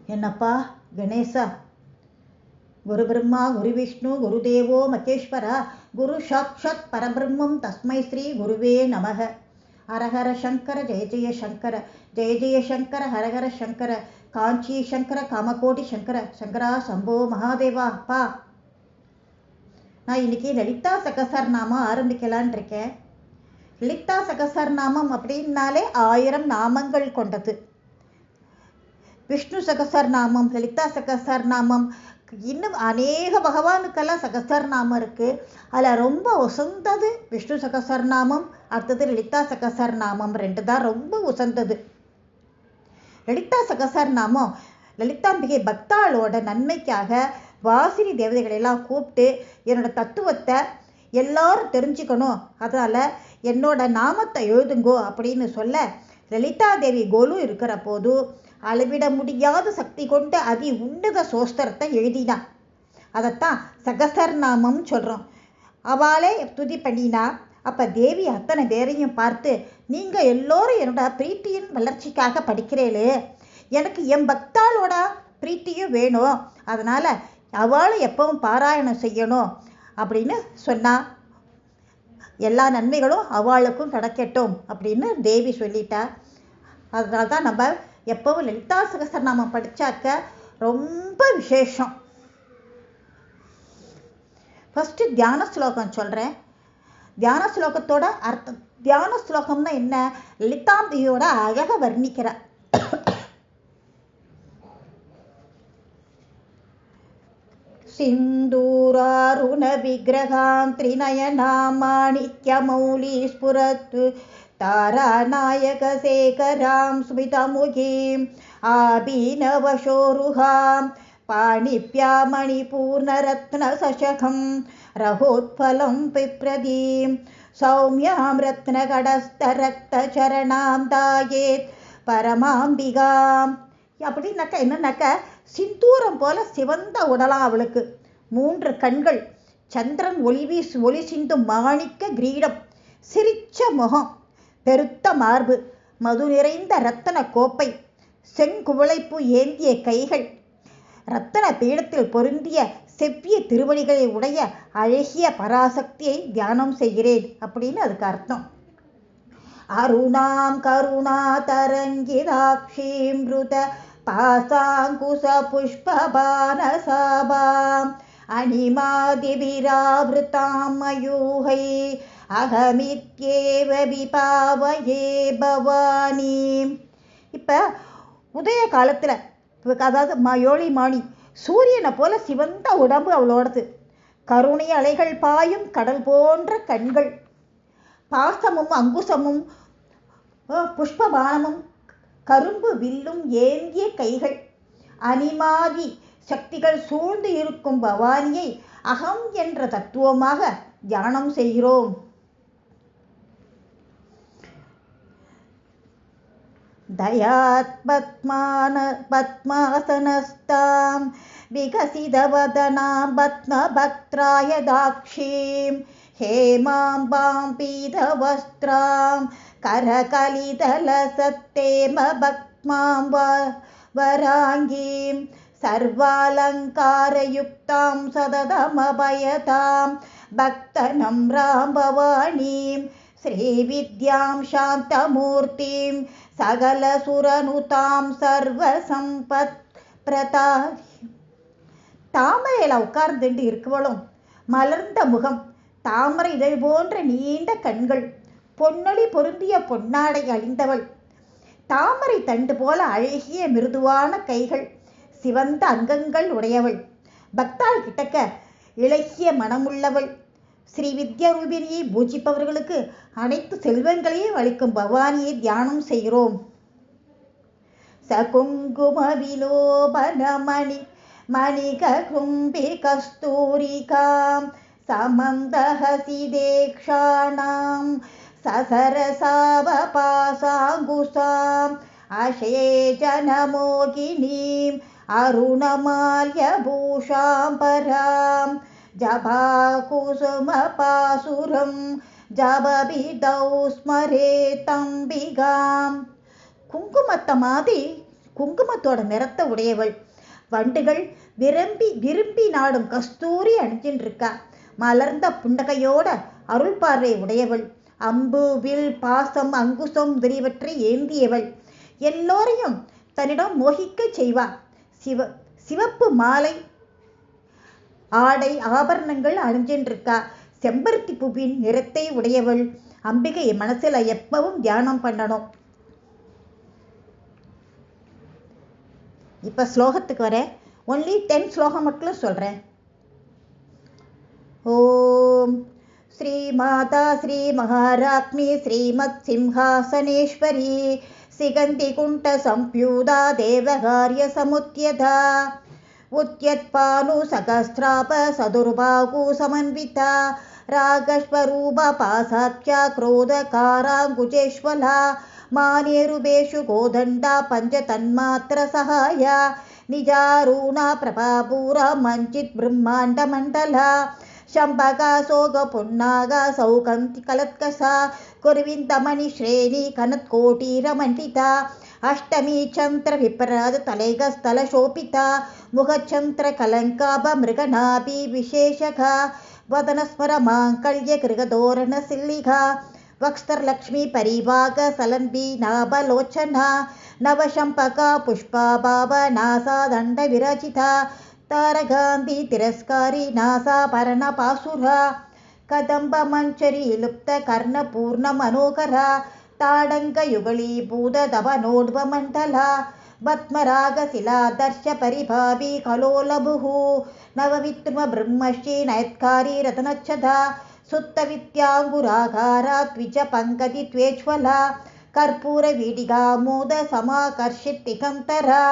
என்னப்பா கணேசா, குரு பிரம்மா குரு விஷ்ணு குருதேவோ மகேஸ்வரா, குரு சாட்சாத் பரபிரம்மம் தஸ்மை ஸ்ரீ குருவே நமக. ஹரஹர சங்கர ஜெய ஜெய சங்கர, ஜெய ஜெய சங்கர ஹரஹர சங்கர, காஞ்சி சங்கர காமகோட்டி சங்கர, சங்கரா சம்போ மகாதேவா. அப்பா, நான் இன்னைக்கு லலிதா சகசரநாமம் ஆரம்பிக்கலான் இருக்கேன். லலிதா சகசரநாமம் அப்படின்னாலே 1000 நாமங்கள் கொண்டது. விஷ்ணு சகசரநாமம், லலிதா சகசரநாமம், இன்னும் அநேக பகவானுக்கெல்லாம் சகசரநாமம் இருக்கு. அதில் ரொம்ப உசந்தது விஷ்ணு சகசரநாமம், அடுத்தது லலிதா சகசரநாமம். 2 தான் ரொம்ப உசந்தது. லலிதா சகசரநாமம் லலிதாம்பிகை பக்தாளோட நன்மைக்காக வாசினி தேவதைகளெல்லாம் கூப்பிட்டு என்னோட தத்துவத்தை எல்லாரும் தெரிஞ்சுக்கணும், அதனால் என்னோட நாமத்தை எழுதுங்கோ அப்படின்னு சொல்ல, லலிதா தேவி கோலு இருக்கிற போது அளவிட முடியாத சக்தி கொண்ட அதி உன்னத சோஸ்திரத்தை எழுதினான். அதைத்தான் சகசரநாமம் சொல்கிறோம். அவளே துதி பண்ணினா. அப்போ தேவி அத்தனை பேரையும் பார்த்து, நீங்கள் எல்லோரும் என்னோட பிரீத்தியின் வளர்ச்சிக்காக படிக்கிறீளே, எனக்கு என் பக்தாளோட பிரீத்தியும் வேணும், அதனால் அவளும் எப்பவும் பாராயணம் செய்யணும் அப்படின்னு சொன்னா. எல்லா நன்மைகளும் அவளுக்கும் கிடைக்கட்டும் அப்படின்னு தேவி சொல்லிட்டா. அதனால தான் நம்ம எப்பவும் லலிதா சகசரநாமம் படித்தாக்க ரொம்ப விசேஷம். ஃபஸ்ட்டு தியான ஸ்லோகம் சொல்கிறேன். தியான ஸ்லோகத்தோட அர்த்தம். தியான ஸ்லோகம்னா என்ன? லலிதாம்பிகையோட அழக வர்ணிக்கிற. சிந்தூராருண விக்கிரகாம் திரிநயனாம் மாணிக்யமௌலி ஸ்புரத்து தாராநாயகசேகராம் ஸ்மிதமுகீம் ஆபீனவசோருகாம் பாணிப்யா மணிபூர்ணரத்னசசகம் ரகோத்பலம் பிப்ரதீம் சௌமியாம் ரத்னகடஸ்தரக்தசரணாம் தாயேத் பரமாம்பிகாம். அப்படின்னாக்கா என்னன்னாக்கா, சிந்தூரம் போல சிவந்த உடலாம் அவளுக்கு, 3 கண்கள், சந்திரன் ஒளி சிந்தும் மாணிக்க கிரீடம், சிரிச்ச முகம், பெருத்த மார்பு, மது நிறைந்த இரத்தன கோப்பை, செங்குவளைப்பு ஏந்திய கைகள், இரத்தன பீடத்தில் பொருந்திய செவ்விய திருவடிகளை உடைய அழகிய பராசக்தியை தியானம் செய்கிறேன் அப்படின்னு அதுக்கு அர்த்தம். அருணாம் கருணா தரங்கிதாக்ஷீம் ருத பாசாங்குச புஷ்பபானசாபாம் அனிமாதிபிராவிருதாம் மயூகை அகமித்யேவ விபாவயே பவானி. இப்போ உதய காலத்தில், அதாவது யோழி மாணி, சூரியனை போல சிவந்த உடம்பு அவளோடது, கருணை அலைகள் பாயும் கடல் போன்ற கண்கள், பாசமும் அங்குசமும் புஷ்பபானமும் கரும்பு வில்லும் ஏந்திய கைகள், அனிமாதி சக்திகள் சூழ்ந்து இருக்கும் பவானியை அகம் என்ற தத்துவமாக தியானம் செய்கிறோம். தயாத் பத்மாசனஸ்தாம் விகசிதவதனாம் பத்மபத்ராய தாக்ஷீம் ஹேமாம்பாம் பீதவஸ்திராம் கரகலிதலசத்தேம பக்மாம் வராங்கீம் சர்வாலங்காரயுக்தாம் சததமபயதாம் பக்தனம் ராம் பவானீம் ஸ்ரீவித்யாம் சாந்தமூர்த்திம் சகலசுரனுதாம் சர்வசம்பத் பிரதா. தாமரையில் உட்கார்ந்துட்டு இருக்கவளும், மலர்ந்த முகம், தாமரை இதழ் போன்ற நீண்ட கண்கள், பொன்னொழி பொருந்திய பொன்னாடை அணிந்தவள், தாமரை தண்டு போல அழகிய மிருதுவான கைகள், சிவந்த அங்கங்கள் உடையவள், பக்தாள் கிட்டக்க இலக்கிய மனமுள்ளவள், ஸ்ரீ வித்யாரூபிணியை பூஜிப்பவர்களுக்கு அனைத்து செல்வங்களையும் அளிக்கும் பவானியை தியானம் செய்கிறோம். சகுங்கும விலோபனமணி மணிக கும்பி கஸ்தூரிகாம் சமந்தஹசிதேக்ஷாணாம் சசரசாவபாசாங்குசாம் அசேஜனமோகினீம் அருணமால்யபூஷாம் பராம் ஜபாகுசுமபாசுரம் ஜபபிதௌ ஸ்மரேதம்பிகாம். குங்குமத்தை மாதிரி குங்குமத்தோட நிறத்தை உடையவள். வண்டுகள் விரும்பி விரும்பி நாடும் கஸ்தூரி அணிஞ்சின்னு இருக்கா. மலர்ந்த புண்டகையோட அருள் பார்வை உடையவள். அம்பு வில் பாசம் அங்குசம் முதலியவற்றை ஏந்தியவள். எல்லோரையும் தன்னிடம் மோகிக்க செய்வா. சிவப்பு மாலை ஆடை ஆபரணங்கள் அணிஞ்சின்றிருக்கா. செம்பருத்தி பூவின் நிறத்தை உடையவள். அம்பிகை மனசுல எப்பவும் தியானம் பண்ணணும். இப்ப ஸ்லோகத்துக்கு வர ஒன்லி 10 ஸ்லோகம் மட்டும் சொல்றேன். ஓம் ஸ்ரீ மாதா ஸ்ரீ மகாராக்னி ஸ்ரீமத் சிம்ஹாசனேஸ்வரி சிகந்தி குண்ட சம்ப்யூதா தேவகாரிய சமுத்யதா உத்யத்பானு சகஸ்ராப சதுர்பாகு சமன்விதா ராகஸ்வரூப பாசாத்யா क्रोधकाराङ्कुशेश्वला मानेरुबेषु गोदण्डा पञ्चतन्मात्र सहाया निजारूणा प्रभापूरा मञ्चित् ब्रह्माण्डमण्डला शम्भगा सोगपुन्नागा सौकन्ति कलत्कसा कुर्विन्दमणिश्रेणी कनत्कोटीरमण्डिता अष्टमी चन्द्र विपराद तलेगस्थलशोभिता मुखचन्द्रकलङ्काभ मृगनाभि विशेषगा वदनस्मर माङ्गल्य गृहधोरणसिल्लिका वक्स्तरलक्ष्मी परिवाग सलन्बी नाभलोचना नवशम्पका पुष्पाभाव नासा दण्ड विरचिता तारगान्धी तिरस्कारी नासाभरणपासुरा कदम्ब मञ्चरी लुप्त कर्णपूर्ण मनोहरा ताडङ्गयुगलीभूतदवनोड्वमण्डला पद्मरागशिलादर्श परिभावी कलोलभुः नवविद्रुम ब्रह्मश्री नयत्कारी रत्नच्छदा सुत्तविद्याङ्गुराकारा द्विज पङ्कति त्वेज्वला कर्पूरवीडिगा मोद समाकर्षित दिगन्तरा।